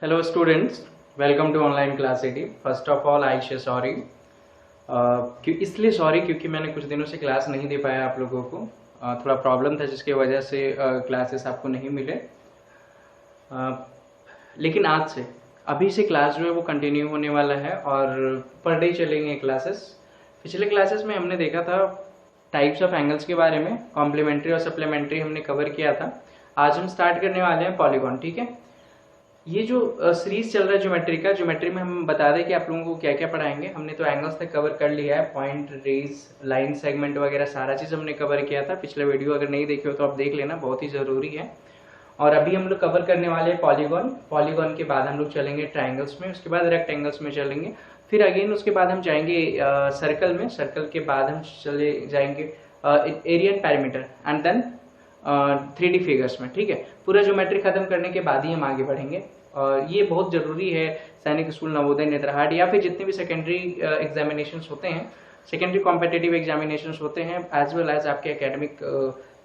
Hello students, welcome to online class 80. First of all, I say sorry. इसलिए sorry क्योंकि मैंने कुछ दिनों से क्लास नहीं दे पाया आप लोगों को। थोड़ा प्रॉब्लम था जिसकी वजह से क्लासेस आपको नहीं मिले। लेकिन आज से अभी से क्लास जो है वो कंटिन्यू होने वाला है और पर डे चलेंगे क्लासेस। पिछले क्लासेस में हमने देखा था टाइप्स ऑफ एंगल्स के बारे में, कॉम्प्लीमेंट्री और सप्लीमेंट्री हमने कवर किया था। आज हम स्टार्ट करने वाले हैं पॉलीगॉन। ठीक है, ये जो सीरीज चल रहा है ज्योमेट्री में हम बता दें कि आप लोगों को क्या क्या पढ़ाएंगे। हमने तो एंगल्स तक कवर कर लिया है, पॉइंट, रेज, लाइन सेगमेंट वगैरह सारा चीज़ हमने कवर किया था। पिछले वीडियो अगर नहीं देखे हो तो आप देख लेना, बहुत ही ज़रूरी है। और अभी हम लोग कवर करने वाले हैं पॉलीगॉन के बाद हम लोग चलेंगे ट्राइंगल्स में, उसके बाद रेक्टेंगल्स में चलेंगे, फिर अगेन उसके बाद हम जाएंगे सर्कल में, सर्कल के बाद हम चले जाएंगे area and parameter and then 3D figures में। ठीक है, पूरा ज्योमेट्री खत्म करने के बाद ही हम आगे बढ़ेंगे। और ये बहुत ज़रूरी है सैनिक स्कूल, नवोदय, नेत्रहाट या फिर जितने भी सेकेंडरी एग्जामिनेशंस होते हैं, सेकेंडरी कॉम्पिटिटिव एग्जामिनेशंस होते हैं, एज वेल एज आपके एकेडमिक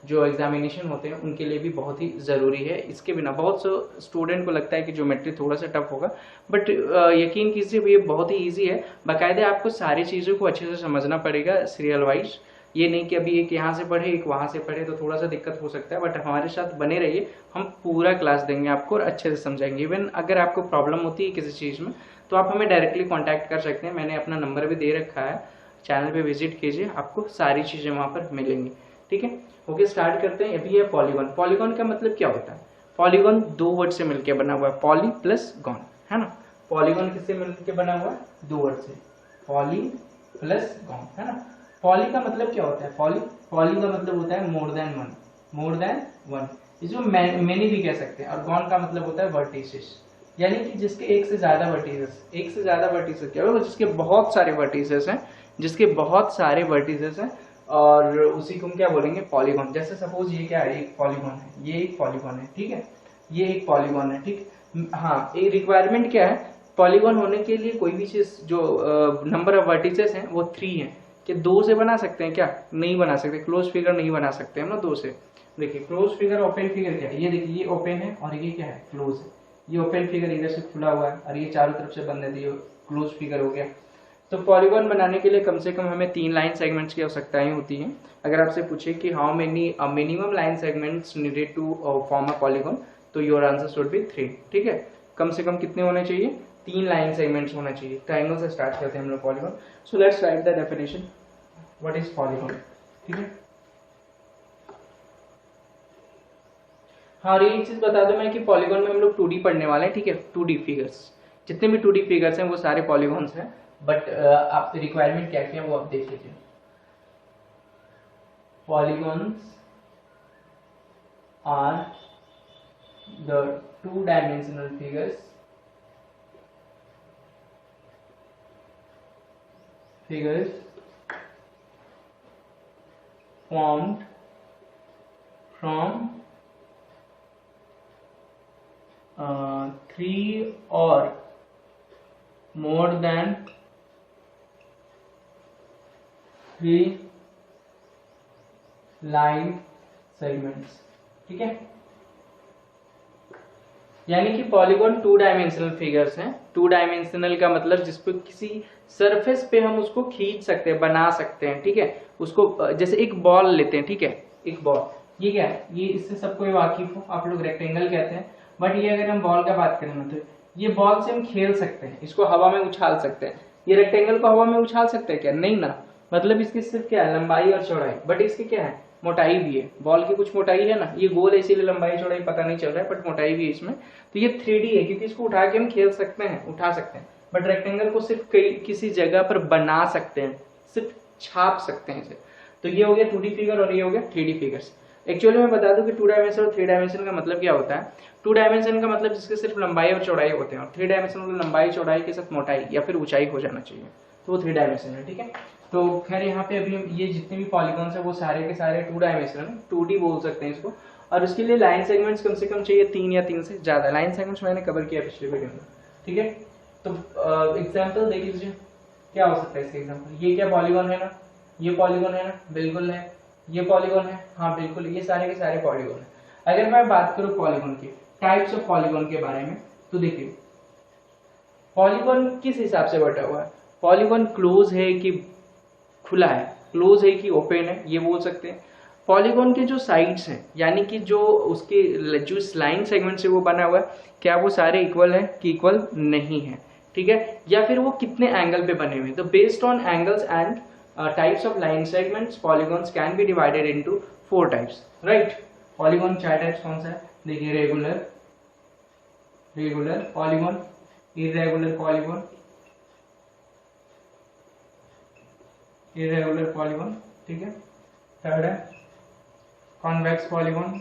जो एग्जामिनेशन होते हैं उनके लिए भी बहुत ही ज़रूरी है। इसके बिना बहुत से स्टूडेंट को लगता है कि ज्योमेट्री थोड़ा सा टफ होगा, बट यकीन कीजिए ये बहुत ही ईजी है। बाकायदा आपको सारी चीज़ों को अच्छे से समझना पड़ेगा सीरियल वाइज। ये नहीं कि अभी एक यहाँ से पढ़े एक वहाँ से पढ़े तो थोड़ा सा दिक्कत हो सकता है, बट हमारे साथ बने रहिए, हम पूरा क्लास देंगे आपको और अच्छे से समझाएंगे। इवन अगर आपको प्रॉब्लम होती है किसी चीज़ में तो आप हमें डायरेक्टली कांटेक्ट कर सकते हैं, मैंने अपना नंबर भी दे रखा है, चैनल पे विजिट कीजिए, आपको सारी चीज़ें वहाँ पर मिलेंगी। ठीक है, ओके, स्टार्ट करते हैं। अभी है पॉलीगॉन। पॉलीगॉन का मतलब क्या होता है? पॉलीगॉन दो वर्ड से मिलकर बना हुआ है, पॉली प्लस गॉन, है ना। पॉलीगॉन किससे मिलकर बना हुआ है? दो वर्ड से, पॉली प्लस गॉन, है ना। पॉली का मतलब क्या होता है? पॉली का मतलब होता है more than one, more than one, इसको मैनी भी कह सकते हैं। और गॉन का मतलब होता है वर्टिसेस, यानी कि जिसके एक से ज्यादा वर्टिसेस। एक से ज्यादा वर्टिसेस क्या होगा? जिसके बहुत सारे वर्टिसेस हैं, जिसके बहुत सारे वर्टिसेस हैं, और उसी को हम क्या बोलेंगे? पॉलीगॉन। जैसे सपोज ये क्या है? एक पॉलीगॉन है, ये एक पॉलीगॉन है, ठीक है, ये एक पॉलीगॉन है, ठीक। हाँ, एक रिक्वायरमेंट क्या है पॉलीगॉन होने के लिए? कोई भी चीज जो नंबर ऑफ वर्टिसेस हैं वो 3 है। कि दो से बना सकते हैं क्या? नहीं बना सकते, क्लोज फिगर नहीं बना सकते हम ना दो से। देखिए क्लोज फिगर, ओपन फिगर क्या है? ये देखिए, ये ओपन है और ये क्या है? क्लोज है। ये ओपन फिगर इधर से खुला हुआ है और ये चारों तरफ से बंद है, ये क्लोज फिगर हो गया। तो पॉलीगॉन बनाने के लिए कम से कम हमें 3 लाइन सेगमेंट्स की आवश्यकताएं होती हैं। अगर आपसे पूछे कि how many minimum line segments needed to form a polygon, तो योर आंसर शुड बी 3। ठीक है, कम से कम कितने होने चाहिए? 3 लाइन सेगमेंट्स होना चाहिए। ट्रायंगल से स्टार्ट करते हैं हम लोग polygon. So let's write the definition, what is polygon. ठीक है, हाँ, और एक चीज बता दूं मैं कि पॉलीगॉन में हम लोग 2D पढ़ने वाले हैं। ठीक है, 2D फिगर्स, जितने भी 2D फिगर्स हैं वो सारे पॉलीगॉन्स हैं। बट आप रिक्वायरमेंट क्या क्या वो आप देख लीजिए। Polygons are the 2 dimensional figures formed from 3 or more than 3 line segments। ठीक है, यानी कि पॉलीगॉन 2 डायमेंशनल फिगर्स हैं। 2 डायमेंशनल का मतलब जिस पे किसी सरफेस पे हम उसको खींच सकते हैं, बना सकते हैं। ठीक है, उसको जैसे एक बॉल लेते हैं, ठीक है, एक बॉल, ये क्या है? ये इससे सबको वाकिफ हो, आप लोग रेक्टेंगल कहते हैं। बट ये अगर हम बॉल का बात करें ना, तो ये बॉल से हम खेल सकते हैं, इसको हवा में उछाल सकते हैं। ये रेक्टेंगल को हवा में उछाल सकते हैं क्या? नहीं ना। मतलब इसकी सिर्फ क्या है? लंबाई और चौड़ाई, बट इसकी क्या है? मोटाई भी है। बॉल की कुछ मोटाई है ना, ये गोल है इसीलिए लंबाई चौड़ाई पता नहीं चल रहा है, बट मोटाई भी है इसमें। तो ये 3D है क्योंकि इसको उठा के हम खेल सकते हैं, उठा सकते हैं। बट रेक्टेंगल को सिर्फ किसी जगह पर बना सकते हैं, सिर्फ छाप सकते हैं इसे। तो ये हो गया 2D फिगर और ये हो गया 3D फिगर्स। एक्चुअली मैं बता दूं कि 2 डायमेंशन और 3 डायमेंशन का मतलब क्या होता है। 2 डायमेंशन का मतलब जिसके सिर्फ लंबाई और चौड़ाई होते हैं, और 3 डायमेंशन मतलब लंबाई चौड़ाई के साथ मोटाई या फिर ऊंचाई हो जाना चाहिए, तो वो 3 डायमेंशन है। ठीक है, तो खैर यहाँ पे अभी ये जितने भी पॉलीगॉन्स है वो सारे के सारे 2 डायमेंशन है, 2D बोल सकते हैं इसको। और उसके लिए लाइन सेगमेंट्स कम से कम चाहिए 3 या 3 से ज्यादा। लाइन सेगमेंट्स मैंने कवर किया पिछले वीडियो में। ठीक है, तो एग्जाम्पल देख लीजिए, क्या हो सकता है इसका एग्जाम्पल। ये क्या पॉलीगॉन है ना, ये पॉलीगॉन है ना, बिल्कुल है। ये पॉलीगॉन है, हाँ बिल्कुल, ये सारे के सारे पॉलीगॉन है। अगर मैं बात करूँ पॉलीगॉन की टाइप्स ऑफ पॉलीगॉन के बारे में, तो देखिए पॉलीगॉन किस हिसाब से बटा हुआ है, पॉलीगॉन क्लोज है कि खुला है, क्लोज है कि ओपन है, ये बोल सकते हैं। पॉलीगॉन के जो साइड्स हैं यानी कि जो उसके जो लाइन सेगमेंट से वो बना हुआ है, क्या वो सारे इक्वल है कि इक्वल नहीं है, ठीक है, या फिर वो कितने एंगल पे बने हुए हैं। तो based on angles and types of line segments polygons can be divided into 4 types, right. Polygon 4 types कौन सा है, देखिए regular, regular polygon, irregular polygon, irregular polygon, ठीक है। थर्ड है कॉन्वेक्स पॉलीगॉन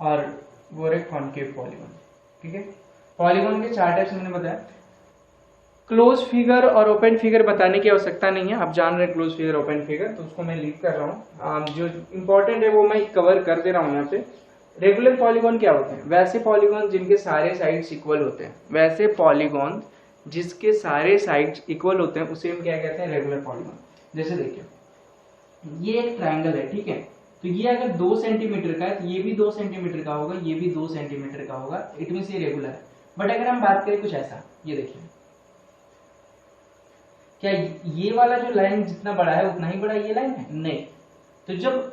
और वो है कॉनकेव पॉलीगॉन, ठीक है। पॉलीगॉन के 4 टाइप्स मैंने बताया। क्लोज फिगर और ओपन फिगर बताने की आवश्यकता नहीं है, आप जान रहे हैं क्लोज फिगर ओपन फिगर, तो उसको मैं लीव कर रहा हूँ। जो इंपॉर्टेंट है वो मैं कवर कर दे रहा हूँ यहाँ पे। रेगुलर पॉलीगॉन क्या होते हैं, वैसे पॉलीगॉन जिनके सारे साइड्स इक्वल होते हैं, वैसे पॉलीगॉन जिसके सारे साइड्स इक्वल होते हैं उसे हम क्या कहते हैं, रेगुलर पॉलीगॉन। जैसे देखिए ये एक ट्रायंगल है, ठीक है, तो ये अगर 2 सेंटीमीटर का है तो ये भी 2 सेंटीमीटर का होगा, ये भी 2 सेंटीमीटर का होगा, इट मींस ये रेगुलर है। बट अगर हम बात करें कुछ ऐसा, ये देखिए क्या ये वाला जो लाइन जितना बड़ा है उतना ही बड़ा ये लाइन है, नहीं। तो जब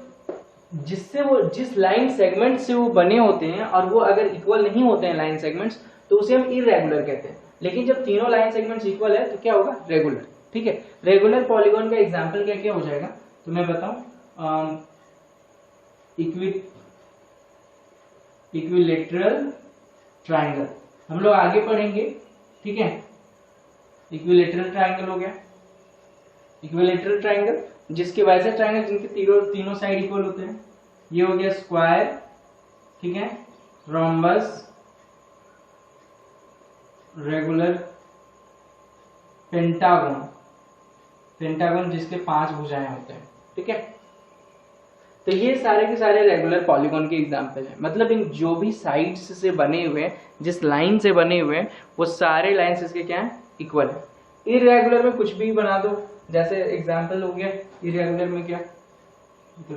जिससे वो जिस लाइन सेगमेंट से वो बने होते हैं और वो अगर इक्वल नहीं होते हैं लाइन सेगमेंट्स, तो उसे हम इरेगुलर कहते हैं। लेकिन जब तीनों लाइन सेगमेंट्स इक्वल है तो क्या होगा, रेगुलर, ठीक है। रेगुलर पॉलीगॉन का एग्जांपल क्या क्या हो जाएगा, तो मैं बताऊं, इक्विलेटरल ट्रायंगल हम लोग आगे पढ़ेंगे, ठीक है। इक्विलेटरल ट्रायंगल हो गया, इक्विलेटरल ट्रायंगल जिसके वैसे ट्रायंगल जिनके तीनों साइड इक्वल होते हैं। ये हो गया स्क्वायर, ठीक है, रोम्बस, रेगुलर, पेंटागन, पेंटागन जिसके 5 भुजाएं होते हैं, ठीक है। तो ये सारे के सारे रेगुलर पॉलीगॉन के एग्जांपल हैं। मतलब इन जो भी साइड्स से बने हुए हैं, जिस लाइन से बने हुए हैं, वो सारे लाइन्स इसके क्या है, इक्वल है। इरेगुलर में कुछ भी बना दो, जैसे एग्जांपल हो गया इरेगुलर में क्या, तो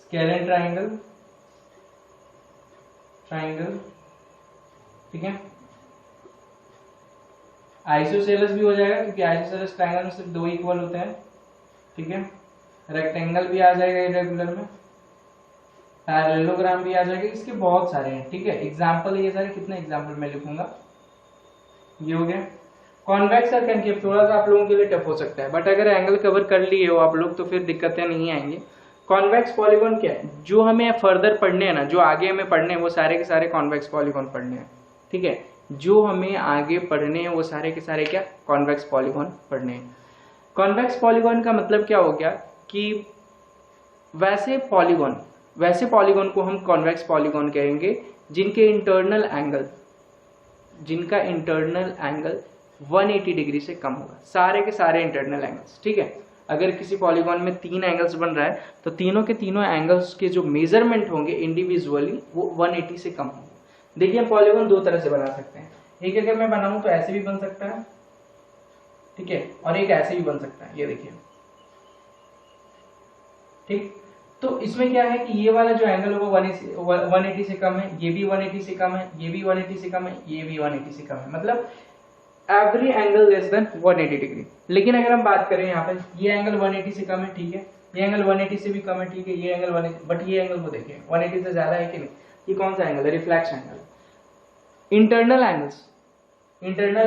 स्केलेन ट्राइंगल, ट्राइंगल, ठीक है। आइसोसेलेस भी हो जाएगा क्योंकि आइसोसेलेस ट्राइंगल में सिर्फ 2 इक्वल होते हैं, ठीक है। रेक्टेंगल भी आ जाएगा इरेगुलर में, पैरेललोग्राम भी आ जाएगा, इसके बहुत सारे हैं, ठीक है। एग्जांपल ये सारे, कितने एग्जांपल मैं लिखूंगा। ये हो गया कॉन्वेक्स और कॉनकेव, थोड़ा सा आप लोगों के लिए टफ हो सकता है, बट अगर एंगल कवर कर लिए हो आप लोग तो फिर दिक्कतें नहीं आएंगी। कॉन्वेक्स पॉलीगॉन क्या है, जो हमें फर्दर पढ़ने हैं ना, जो आगे हमें पढ़ने हैं वो सारे के सारे कॉन्वेक्स पॉलीगॉन पढ़ने हैं, ठीक है। जो हमें आगे पढ़ने हैं वो सारे के सारे क्या, कॉन्वेक्स पॉलीगॉन पढ़ने हैं। कॉन्वेक्स पॉलीगॉन का मतलब क्या हो गया कि वैसे पॉलीगॉन को हम कॉन्वेक्स पॉलीगॉन कहेंगे जिनके जिनका इंटरनल एंगल 180 डिग्री से कम होगा, सारे के सारे इंटरनल एंगल्स, ठीक है। अगर किसी पॉलीगॉन में 3 एंगल्स बन रहा है तो तीनों के तीनों एंगल्स के जो मेजरमेंट होंगे इंडिविजुअली वो 180 से कम होंगे। देखिए हम पॉलीगॉन 2 तरह से बना सकते हैं, एक अगर मैं बनाऊं तो ऐसे भी बन सकता है, ठीक है, और एक ऐसे भी बन सकता है, ये देखिए, ठीक। तो इसमें क्या है कि ये वाला जो एंगल होगा 180 से कम है, ये भी 180 से कम है, ये भी 180 से कम है, ये भी 180 से कम है, मतलब every angle less than 180 degree. लेकिन अगर हम बात करें यहाँ पे, ये एंगल 180 से कम है, ठीक है, ये एंगल 180 से भी कम है, ठीक है, ये एंगल 180, बट ये एंगल को देखिए 180 से ज्यादा है कि नहीं, ये कौन सा एंगल है, रिफ्लेक्स एंगल। इंटरनल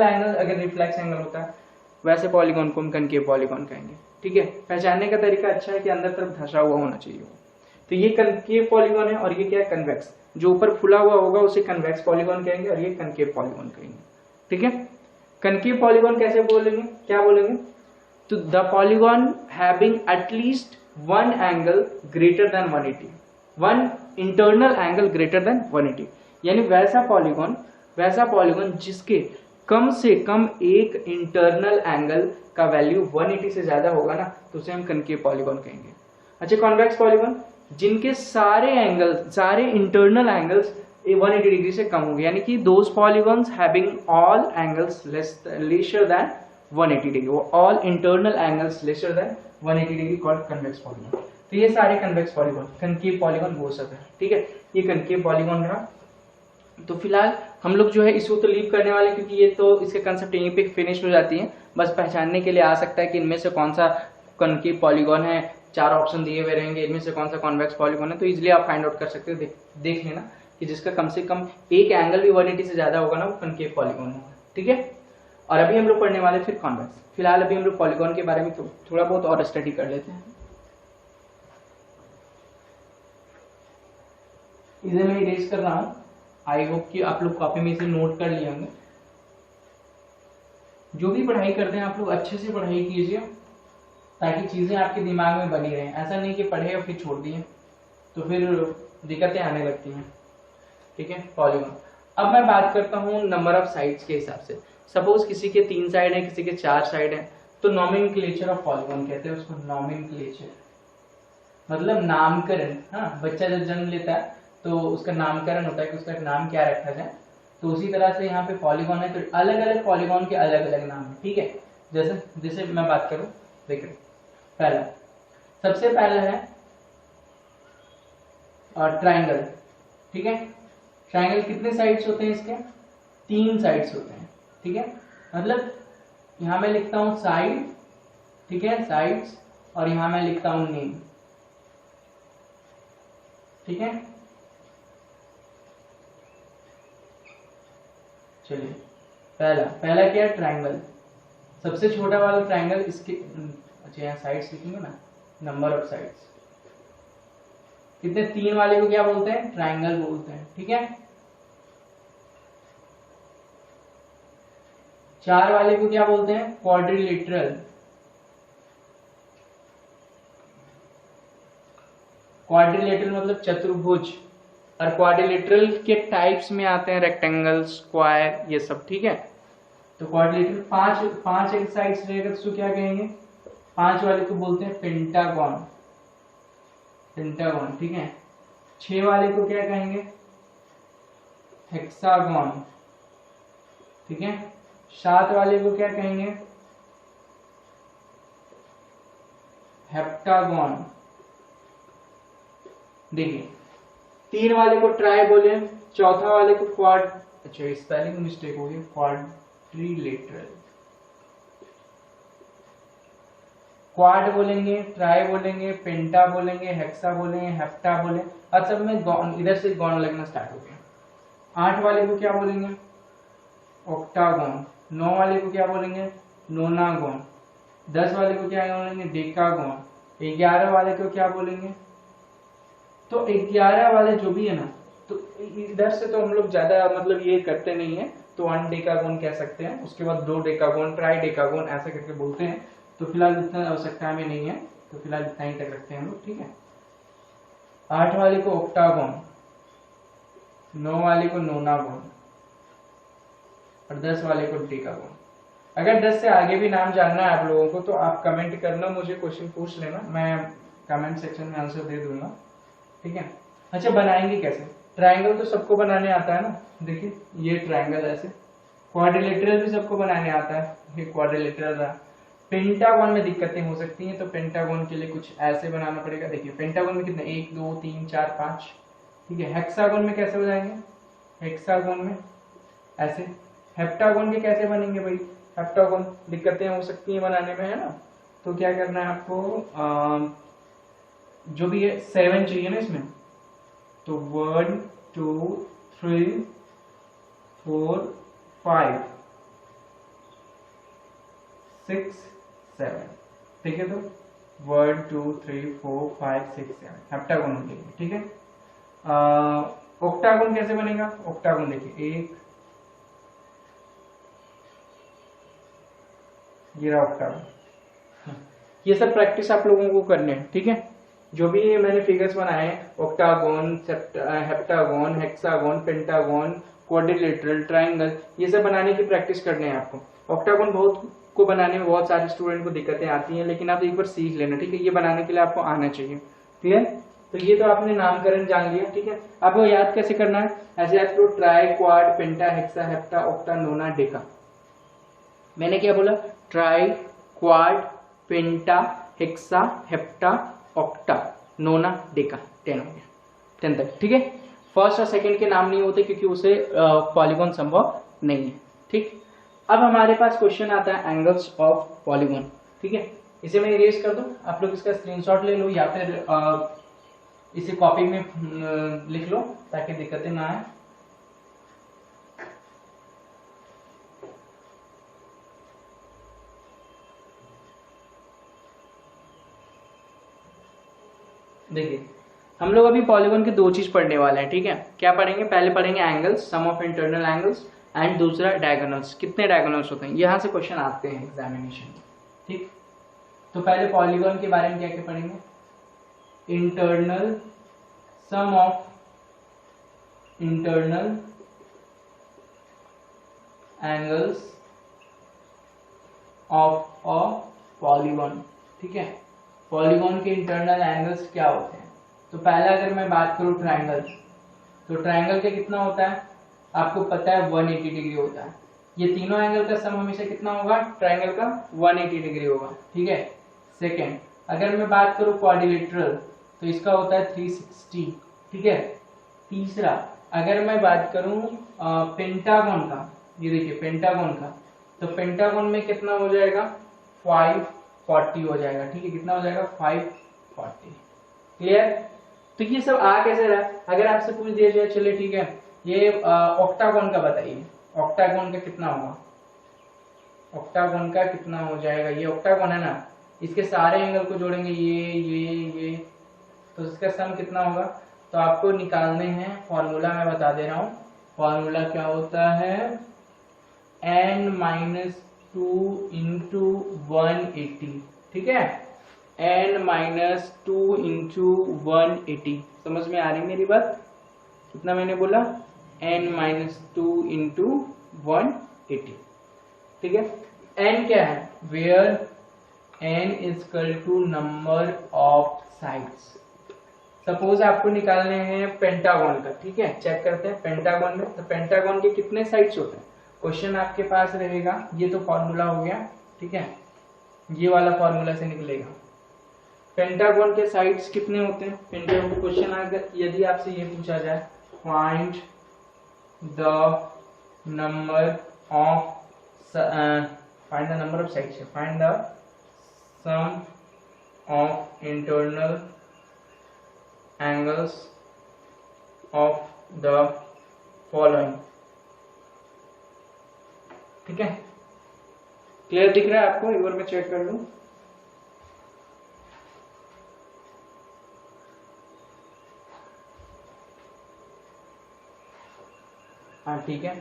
एंगल अगर रिफ्लेक्स एंगल होता है, वैसे पॉलीगॉन को हम कनकेव पॉलीगॉन कहेंगे, ठीक है। पहचानने का तरीका अच्छा है कि अंदर तरफ धंसा हुआ होना चाहिए। तो ये कनकेव पॉलीगॉन है और ये क्या है, कन्वेक्स। जो ऊपर फुला हुआ होगा उसे कन्वेक्स पॉलीगॉन कहेंगे और ये कनकेव पॉलीगॉन कहेंगे, ठीक है। कनकेव पॉलीगॉन कैसे बोलेंगे, क्या बोलेंगे, तो the polygon having at least 1 angle greater than 180, 1 internal angle greater than 180, यानी वैसा पॉलीगॉन जिसके कम से कम एक इंटरनल एंगल का वैल्यू 180 से ज्यादा होगा ना, तो उसे हम कनकेव पॉलीगॉन कहेंगे। अच्छा, कॉन्वेक्स पॉलीगॉन जिनके सारे इंटरनल एंगल्स 180 डिग्री से कम होंगे, यानी कि those polygons having all angles lesser than 180 degree, वो all internal angles lesser than 180 degree called convex polygon. तो ये सारे कन्वेक्स पॉलीगॉन, कनकेव पॉलीगॉन वो सब है, ठीक है। ये कनकेव पॉलीगॉन रहा। तो फिलहाल हम लोग जो है इसको तो लीव करने वाले, क्योंकि ये तो इसके कंसेप्ट यहीं पे फिनिश हो जाती है। बस पहचानने के लिए आ सकता है कि इनमें से कौन सा कनकेव पॉलीगॉन है, 4 ऑप्शन दिए हुए रहेंगे, इनमें से कौन सा कॉन्वेक्स पॉलीगॉन है, तो इजिली आप फाइंड आउट कर सकते हो। देख लेना कि जिसका कम से कम एक एंगल भी 180 से ज्यादा होगा ना, वो कनकेव पॉलीगॉन होगा, ठीक है। और अभी हम लोग पढ़ने वाले फिर कॉन्वेक्स। फिलहाल अभी हम लोग पॉलीगॉन के बारे में थोड़ा बहुत और स्टडी कर लेते हैं। इसे मैं इरेज कर रहा हूँ, आई होप कि आप लोग कॉपी में इसे नोट कर लिए होंगे। जो भी पढ़ाई करते हैं आप लोग अच्छे से पढ़ाई कीजिए, ताकि चीजें आपके दिमाग में बनी रहें। ऐसा नहीं कि पढ़े और फिर छोड़ दिए, तो फिर दिक्कतें आने लगती हैं, ठीक है। पॉलीगॉन, अब मैं बात करता हूँ नंबर ऑफ साइड्स के हिसाब से। सपोज किसी के 3 साइड है, किसी के 4 साइड है, तो नॉमेनक्लेचर ऑफ पॉलीगॉन कहते हैं उसको। नॉमेनक्लेचर मतलब नामकरण। हाँ, बच्चा जब जन्म लेता है तो उसका नामकरण होता है कि उसका नाम क्या रखा जाए। तो उसी तरह से यहाँ पे पॉलीगॉन है, तो अलग अलग पॉलीगॉन के अलग अलग नाम है, ठीक है। जैसे मैं बात करूं, देखिए पहला, सबसे पहला है ट्राइंगल, ठीक है। ट्राइंगल कितने साइड्स होते हैं इसके? 3 साइड्स होते हैं, ठीक है। मतलब यहां मैं लिखता हूं साइड, ठीक है, साइड्स, और यहां मैं लिखता हूं नेम, ठीक है। चलिए, पहला क्या है? ट्राइंगल। सबसे छोटा वाला ट्राइंगल इसके, अच्छा यहाँ साइड्स लिखेंगे ना, नंबर ऑफ साइड्स कितने? 3 वाले को क्या बोलते हैं? ट्राइंगल बोलते हैं, ठीक है। 4 वाले को क्या बोलते हैं? क्वाड्रिलेटरल। क्वाड्रिलेटरल मतलब चतुर्भुज। और क्वाड्रिलेटरल के टाइप्स में आते हैं रेक्टेंगल, स्क्वायर, ये सब, ठीक है। तो क्वाड्रिलेटरल 5 एक साइड्स रहेगा, तो क्या कहेंगे? 5 वाले को बोलते हैं पेंटागन, पेंटागन, ठीक है। 6 वाले को क्या कहेंगे? हेक्सागन, ठीक है। 7 वाले को क्या कहेंगे? हेप्टागन। देखिए, 3 वाले को ट्राई बोले, चौथा वाले को क्वाड, अच्छा स्पेलिंग मिस्टेक हो गई, क्वाड्रिलेटरल। क्वाड बोलेंगे, ट्राई बोलेंगे, पेंटा बोलेंगे, हेक्सा बोलेंगे, हेप्टा बोलेंगे, और सब में गॉन, इधर से गॉन लगना स्टार्ट हो गया। 8 वाले को क्या बोलेंगे? ऑक्टागोन। 9 वाले को क्या बोलेंगे? नोनागोन। 10 वाले को क्या बोलेंगे? डेकागोन। 11 वाले को क्या बोलेंगे? तो 11 वाले जो भी है ना, तो इधर से तो हम लोग ज्यादा मतलब ये करते नहीं है, तो 1 डेकागोन कह सकते हैं। उसके बाद 2 डेकागोन, ट्राई डेकागोन, ऐसा करके बोलते हैं। तो फिलहाल इतना आवश्यकता में नहीं है, तो फिलहाल इतना ही तक रखते हैं हम लोग, ठीक है। 8 वाले को ऑक्टागोन, 9 वाले को नोनागोन, और 10 वाले को डेकागोन। अगर 10 से आगे भी नाम जानना है आप लोगों को, तो आप कमेंट करना, मुझे क्वेश्चन पूछ लेना, मैं कमेंट सेक्शन में आंसर दे दूंगा, ठीक है। अच्छा, बनाएंगे कैसे? ट्राइंगल तो सबको बनाने आता है ना, देखिए ये ट्राइंगल ऐसे। क्वाड्रिलेटरल भी सबको बनाने आता है, ये क्वाड्रिलेटरल रहा। पेंटागन में दिक्कतें हो सकती हैं, तो पेंटागन के लिए कुछ ऐसे बनाना पड़ेगा। देखिए पेंटागन में कितने? 1 2 3 4 5, ठीक है। हेक्सागन में कैसे बनाएंगे? हेक्सागन में ऐसे। हेप्टागन के कैसे बनेंगे भाई? हेप्टागन दिक्कतें हो सकती हैं बनाने में, है ना। तो क्या करना है आपको, जो भी है 7 चाहिए ना इसमें, तो 1 2 3 4 5 6 7, ठीक है। तो 1 2 3 4 5 6 7 हेप्टागन हो जाएगी, ठीक है। ऑक्टागन कैसे बनेगा? ऑक्टागन देखिए, 1, ये रहा ऑक्टागन। ये सब प्रैक्टिस आप लोगों को करने हैं, ठीक है। जो भी मैंने फिगर्स बनाए हैं, octagon, heptagon, hexagon, pentagon, quadrilateral, triangle, ये सब बनाने की प्रैक्टिस करने हैं आपको। ऑक्टागन बहुत को बनाने में बहुत सारे स्टूडेंट को दिक्कतें आती हैं, लेकिन आप एक बार सीख लेना, ठीक है। ये बनाने के लिए आपको आना चाहिए, ठीक है। तो ये तो आपने नामकरण जान लिया, ठीक है। आपको याद कैसे करना है? ऐसे याद करो, ट्राई, क्वाड, पेंटा, हेक्सा, हेप्टा, ऑक्टा, नोना, डेका। मैंने क्या बोला? ट्राई, क्वाड, पेंटा, हेक्सा, हेप्टा, ऑक्टा, नोना, डेका। 10 हो गया, 10 तक, ठीक है। फर्स्ट और सेकंड के नाम नहीं होते क्योंकि उसे पॉलीगॉन संभव नहीं है। ठीक, अब हमारे पास क्वेश्चन आता है एंगल्स ऑफ पॉलीगॉन। ठीक है, इसे मैं इरेज कर दूं, आप लोग इसका स्क्रीनशॉट ले लो या फिर इसे कॉपी में लिख लो ताकि दिक्कतें ना आए। देखिए, हम लोग अभी पॉलीगॉन के दो चीज पढ़ने वाले हैं। ठीक है, क्या पढ़ेंगे? पहले पढ़ेंगे angles, sum of internal angles, and दूसरा डायगोनल्स, कितने डायगोनल्स होते हैं, यहाँ से क्वेश्चन आते हैं एग्जामिनेशन में। ठीक, तो पहले पॉलीगॉन के बारे में क्या क्या पढ़ेंगे? Internal, sum of internal angles of a polygon. ठीक है, पॉलीगॉन के इंटरनल एंगल्स क्या होते हैं? तो पहला अगर मैं बात करूं ट्रायंगल, तो ट्रायंगल का कितना होता है आपको पता है, 180 डिग्री होता है। ये तीनों एंगल का सम हमेशा कितना होगा? ट्रायंगल का 180 डिग्री होगा। ठीक है, सेकेंड अगर मैं बात करूं क्वाड्रिलेटरल, तो इसका होता है 360। ठीक है, तीसरा अगर मैं बात करूं पेंटागन का, ये देखिए पेंटागन का, तो पेंटागन में कितना हो जाएगा? 540 हो जाएगा। ठीक है, कितना हो जाएगा? 540। क्लियर? तो ये सब आ कैसे रहा? अगर आपसे पूछ दिया जाए चलिए ठीक है, ये ऑक्टागन का बताइए, ऑक्टागन का कितना होगा? ऑक्टागन का कितना हो जाएगा? ये ऑक्टागन है ना, इसके सारे एंगल को जोड़ेंगे, ये तो इसका सम कितना होगा? तो आपको निकालने हैं, फॉर्मूला मैं बता दे रहा हूं। फॉर्मूला क्या होता है? n-2 into 180। ठीक है, n-2 इंटू 180। समझ में आ रही मेरी बात? कितना मैंने बोला? n-2 into 180। ठीक है, n क्या है? Where n is equal to number of sides. Suppose आपको निकालने हैं पेंटागन का। ठीक है, चेक करते हैं पेंटागन में, तो पेंटागन के कितने साइड्स होते हैं? क्वेश्चन आपके पास रहेगा, ये तो फॉर्मूला हो गया। ठीक है, ये वाला फॉर्मूला से निकलेगा। पेंटागन के साइड्स कितने होते हैं? पेंटागन का क्वेश्चन अगर यदि आपसे ये पूछा जाए, find the number of sides, find the sum of internal angles of the following. ठीक है, क्लियर दिख रहा है आपको? एक बार मैं चेक कर लूं। हाँ ठीक है,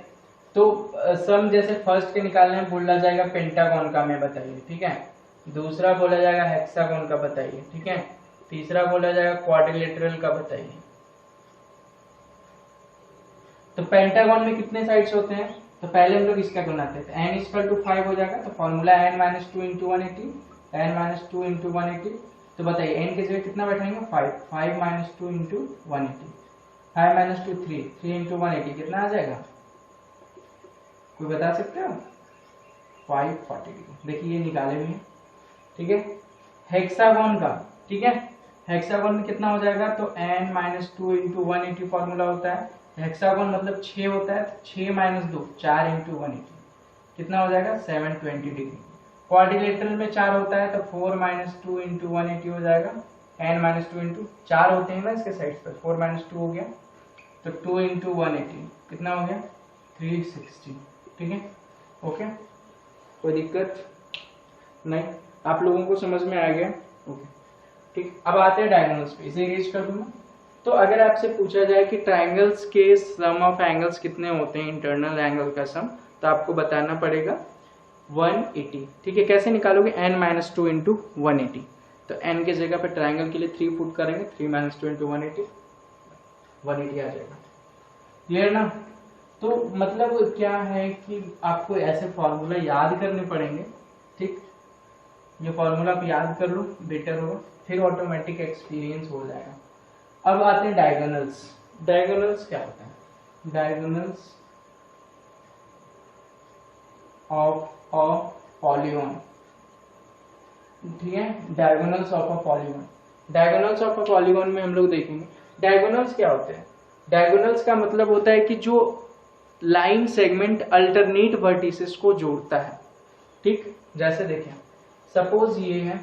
तो सम जैसे फर्स्ट के निकालने में बोला जाएगा पेंटागन का, मैं बताइए। ठीक है, दूसरा बोला जाएगा हेक्सागन का, बताइए। ठीक है, तीसरा बोला जाएगा क्वाड्रिलेटरल का, बताइए। तो पेंटागन में कितने साइड्स होते हैं? तो पहले हम लोग इसका बनाते थे, n इक्वल टू 5 हो जाएगा, तो formula n-2 into 180, n-2 into 180। तो बताइए n की जगह कितना बैठाएंगे? 5 इंटू 180, 5 - 2 3 इंटू 180 कितना आ जाएगा? कोई बता सकते हो? 540 डिग्री। देखिए ये निकाले भी है। ठीक है, हेक्सागन का, ठीक है, हेक्सागन में कितना हो जाएगा? तो n-2 इंटू 180 फॉर्मूला होता है। हेक्सागन मतलब 6 होता है, 6 - 2 4 इंटू 180 कितना हो जाएगा? 720 डिग्री। क्वाड्रिलेटरल में 4 होता है, तो 4 - 2 इंटू 180 हो जाएगा। n-2 इंटू 4 होते हैं ना इसके साइड पर, 4 - 2 हो गया, तो 2 इंटू 180 कितना हो गया? 360। ठीक है, ओके, कोई दिक्कत नहीं? आप लोगों को समझ में आ गया? ओके, ठीक। अब आते हैं डायगोनल्स पे, इसे इरेज कर दूंगा। तो अगर आपसे पूछा जाए कि ट्राइंगल्स के सम ऑफ एंगल्स कितने होते हैं, इंटरनल एंगल का सम, तो आपको बताना पड़ेगा 180। ठीक है, कैसे निकालोगे? n-2 into 180। तो n के जगह पे ट्राइंगल के लिए 3 पुट करेंगे, 3 - 2 इंटू 180 आ जाएगा। क्लियर ना? तो मतलब क्या है कि आपको ऐसे फॉर्मूला याद करने पड़ेंगे। ठीक, ये फॉर्मूला आप याद कर लो, बेटर होगा, फिर ऑटोमेटिक एक्सपीरियंस हो जाएगा। अब आते हैं डायगोनल्स। डायगोनल्स क्या होता है? Diagonals of a polygon. ठीक है, diagonals of a polygon. Diagonals of a polygon में हम लोग देखेंगे डायगोनल्स क्या होते हैं। डायगोनल्स का मतलब होता है कि जो लाइन सेगमेंट अल्टरनेट वर्टिसेस को जोड़ता है। ठीक, जैसे देखें सपोज ये है,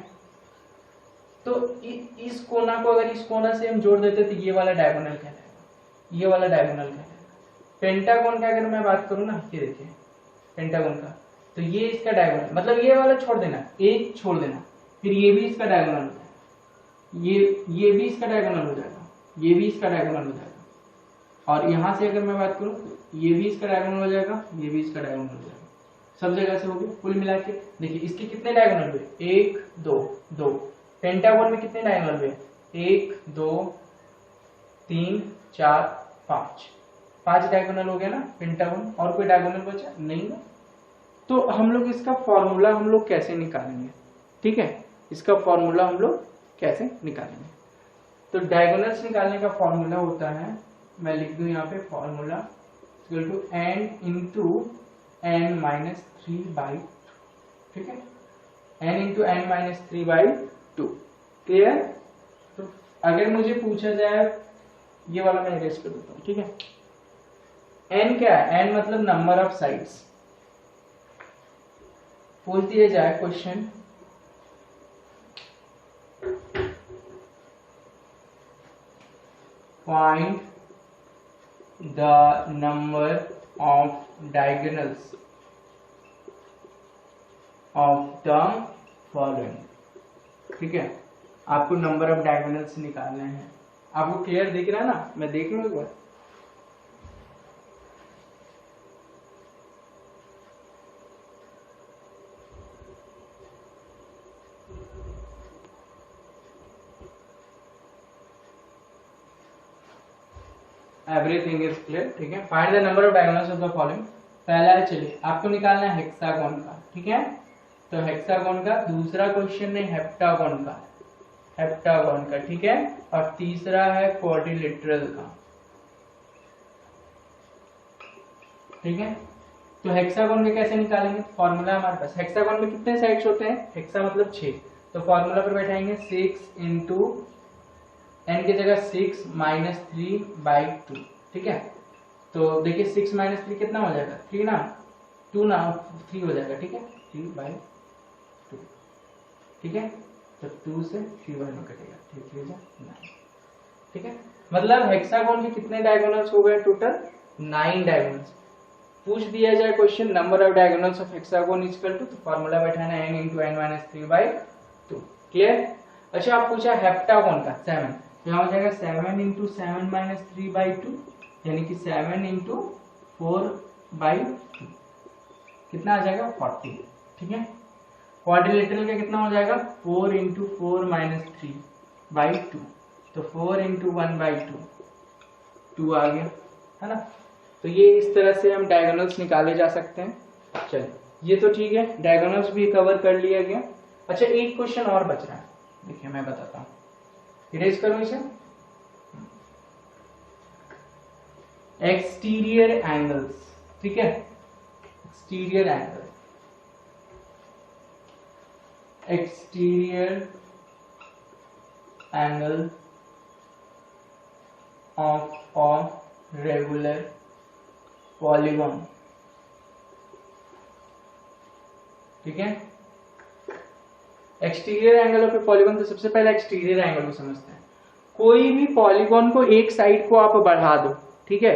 तो इस कोना को अगर इस कोना से हम जोड़ देते तो ये वाला डायगोनल कहलाएगा, ये वाला डायगोनल कहलाएगा। पेंटागन का अगर मैं बात करूं ना, ये देखिए पेंटागन का, तो ये इसका डायगोनल, मतलब ये वाला छोड़ देना, एक छोड़ देना, फिर ये भी इसका डायगोनल हो जाएगा, ये भी इसका डायगोनल हो जाएगा, ये भी इसका डायगोनल हो जाएगा, और यहां से अगर मैं बात करूं तो ये भी इसका डायगोनल हो जाएगा, ये भी इसका डायगोनल हो जाएगा, सब जगह से हो गया। कुल मिला के देखिए इसके कितने डायगोनल हुए, 1 2 2। पेंटागन में कितने डायगोनल हुए, 1 2 3 4 5, 5 डायगोनल हो गया ना पेंटागन। और कोई डायगोनल बचा नहीं ना। तो हम लोग इसका फॉर्मूला हम लोग कैसे निकालेंगे, ठीक है, इसका फॉर्मूला हम लोग कैसे निकालेंगे। तो डायगोनल्स निकालने का फॉर्मूला होता है, मैं लिख दूं यहाँ पे formula equal to n into n minus 3/2, ठीक है, n into n minus 3/2। Clear. तो अगर मुझे पूछा जाए, ये वाला मैं इरेज कर देता हूँ, ठीक है। n क्या है, n मतलब नंबर ऑफ साइड्स। पूछ दिया जाए question find the number of diagonals of the following, ठीक है, आपको नंबर ऑफ डायगोनल्स निकालने हैं। आपको क्लियर दिख रहा है ना, मैं देख लूं एक बार। एवरीथिंग इज क्लियर, ठीक है। Find the number of diagonals of the following. पहला है, चलिए आपको निकालना है हेक्सागोन का, ठीक है। तो हेक्सागोन का, दूसरा क्वेश्चन है हेप्टागोन का, हेप्टागोन का, ठीक है, और तीसरा है क्वाड्रिलेटरल का, ठीक है। तो हेक्सागोन में कैसे निकालेंगे, फॉर्मूला हमारे पास, हेक्सागोन में कितने साइड्स होते हैं, हेक्सा मतलब 6, तो फॉर्मूला पर बैठाएंगे 6 इंटू n की जगह 6 माइनस 3/2, ठीक है। तो देखिए 6 माइनस 3 कितना हो जाएगा, 3 ना, 2 ना, 3 हो जाएगा, ठीक है, 3/2, ठीक है। तो 2 से 3 में कटेगा, 3 9, ठीक है। मतलब हेक्सागोन के कितने डायगोनल्स हो गए टोटल, 9 डायगोनल्स। पूछ दिया जाए question number of diagonals of hexagon is equal to, तो फॉर्मूला बैठाना n into n minus 3/2, clear. अच्छा, आप पूछा हेप्टागोन का 7, यहाँ हो जाएगा 7 इंटू 7 माइनस 3/2, यानी कि 7 इंटू 4/2, कितना आ जाएगा 40, ठीक है। क्वाड्रिलेटरल का कितना हो जाएगा, 4 इंटू 4 माइनस 3/2, तो 4 इंटू 1/2, 2 आ गया, है ना। तो ये इस तरह से हम डायगोनल्स निकाले जा सकते हैं। चलिए ये तो ठीक है, डायगोनल्स भी कवर कर लिया गया। अच्छा, एक क्वेश्चन और बच रहा है, देखिए मैं बताता हूँ, इरेज करूं इसे। एक्सटीरियर एंगल्स, ठीक है, exterior angle, exterior angle of a regular polygon, ठीक है। Exterior angle of A polygon, तो सबसे पहले एक्सटीरियर एंगल को समझते हैं। कोई भी पॉलीगॉन को एक साइड को आप बढ़ा दो, ठीक है,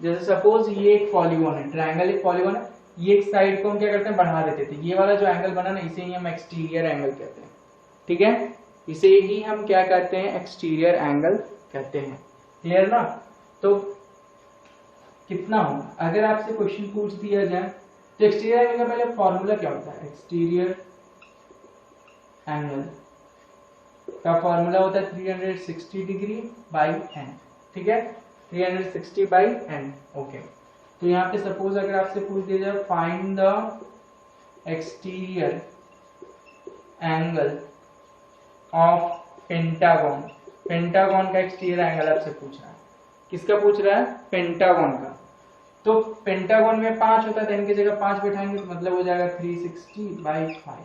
जैसे सपोज ये एक पॉलीगॉन है, ट्रायंगल एक पॉलीगॉन है, ये एक साइड को हम क्या करते हैं, बढ़ा देते थे। ये वाला जो एंगल बना ना, इसे ही हम एक्सटीरियर एंगल कहते हैं, ठीक है, इसे ही हम क्या कहते हैं, एक्सटीरियर एंगल कहते हैं, क्लियर ना। तो कितना होगा, अगर आपसे क्वेश्चन पूछ दिया जाए तो एक्सटीरियर एंगल का पहले फॉर्मूला क्या होता है, एक्सटीरियर एंगल का फॉर्मूला होता है 360 डिग्री बाई n, ठीक है, 360 बाई n, ओके। तो यहाँ पे सपोज अगर आपसे पूछ दिया जाए find the exterior angle of pentagon, pentagon का एक्सटीरियर एंगल आपसे पूछ रहा है, किसका पूछ रहा है, पेंटागन का। तो पेंटागन में 5 होता है, n की जगह 5 बैठाएंगे तो मतलब हो जाएगा 360/5।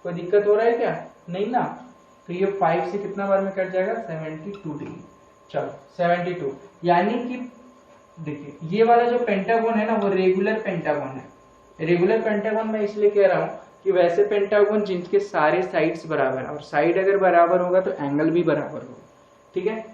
कोई दिक्कत हो रहा है क्या, नहीं ना। तो ये 5 से कितना बार में कट जाएगा, 72 डिग्री। चलो 72, यानी कि देखिए ये वाला जो पेंटागन है ना वो रेगुलर पेंटागन है। रेगुलर पेंटागन मैं इसलिए कह रहा हूँ कि वैसे पेंटागन जिनके सारे साइड्स बराबर है, और साइड अगर बराबर होगा तो एंगल भी बराबर होगा, ठीक है।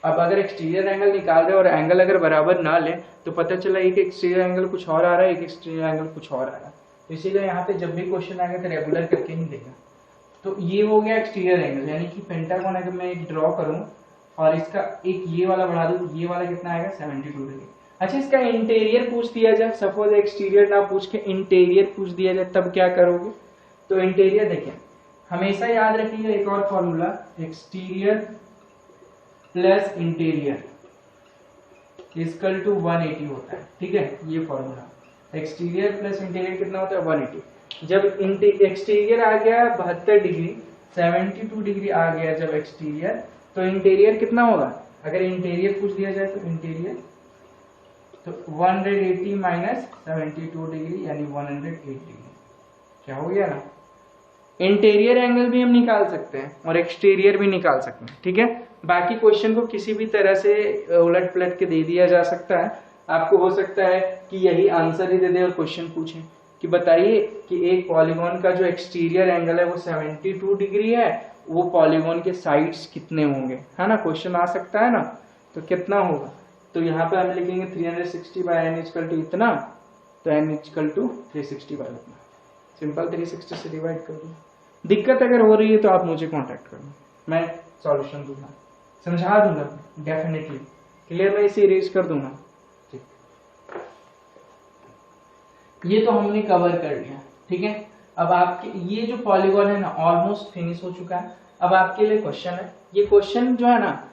अब अगर एक्सटीरियर एंगल निकाल रहे और एंगल अगर बराबर ना ले तो पता चला एक एक्सटीरियर एंगल कुछ और आ रहा है, एक एक्सटीरियर एंगल कुछ और आ रहा है। तो इसीलिए यहाँ पे जब भी क्वेश्चन आएगा तो रेगुलर करके ही देगा। तो ये हो गया एक्सटीरियर एंगल, यानी कि पेंटागन अगर मैं एक ड्रॉ करूं और इसका एक ये वाला बढ़ा दूं, ये वाला कितना आएगा 72 डिग्री। अच्छा इसका इंटीरियर पूछ दिया जाए, सपोज एक्सटीरियर ना पूछ के इंटीरियर पूछ दिया जाए, तब क्या करोगे? तो इंटीरियर देखिए हमेशा याद रखिएगा एक और formula, exterior plus interior equal to 180 होता है, ठीक है। ये फॉर्मूला एक्सटीरियर प्लस इंटीरियर कितना होता है 180। जब एक्सटीरियर आ गया 72 डिग्री, 72 डिग्री आ गया जब एक्सटीरियर, तो इंटीरियर कितना होगा? अगर इंटीरियर पूछ दिया जाए तो इंटीरियर तो 180 माइनस 72 डिग्री यानी 108 डिग्री। क्या हो गया ना? इंटीरियर एंगल भी हम निकाल सकते हैं और एक्सटीरियर भी निकाल सकते हैं, ठीक है। बाकी क्वेश्चन को किसी भी तरह से उलट पलट के दे दिया जा सकता है। आपको हो सकता है कि यही आंसर ही दे दे और क्वेश्चन पूछे कि बताइए कि एक पॉलीगॉन का जो एक्सटीरियर एंगल है वो 72 डिग्री है, वो पॉलीगॉन के साइड्स कितने होंगे, है ना। क्वेश्चन आ सकता है ना, तो कितना होगा? तो यहाँ पे हम लिखेंगे 360 बाय n इक्वल टू इतना, तो n इक्वल टू 360 बाय उतना। सिंपल 360 से डिवाइड कर दो। दिक्कत अगर हो रही है तो आप मुझे कांटेक्ट करना, मैं सॉल्यूशन दूंगा, समझा दूंगा डेफिनेटली। क्लियर? मैं इसे इरेज कर दूंगा, ठीक। ये तो हमने कवर कर लिया, ठीक है। अब आपके ये जो पॉलीगॉन है ना ऑलमोस्ट फिनिश हो चुका है। अब आपके लिए क्वेश्चन है, ये क्वेश्चन जो है ना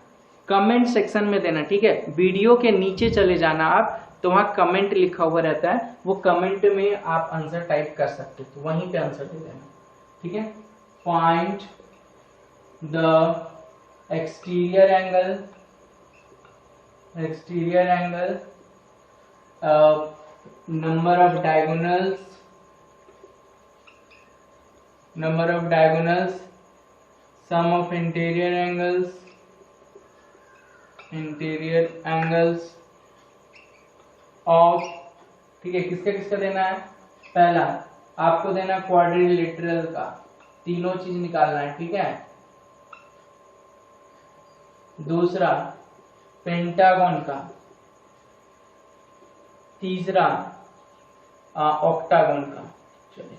कमेंट सेक्शन में देना, ठीक है। वीडियो के नीचे चले जाना आप, तो वहाँ कमेंट लिखा हुआ रहता है, वो कमेंट में आप आंसर टाइप कर सकते हो, तो वहीं पे आंसर दे देना, ठीक है। Find the exterior angle, number of diagonals, sum of interior angles of, ठीक है। किसका किसका देना है? पहला आपको देना क्वाड्रिलेटरल का, तीनों चीज निकालना है, ठीक है। दूसरा पेंटागन का, तीसरा ऑक्टागन का, चलिए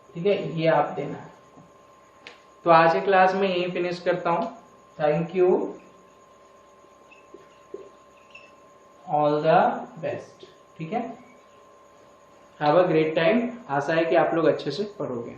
ठीक है, ये आप देना है। तो आज की क्लास में यही फिनिश करता हूं। Thank you, all the best, ठीक है। Have a great time. आशा है कि आप लोग अच्छे से पढ़ोगे।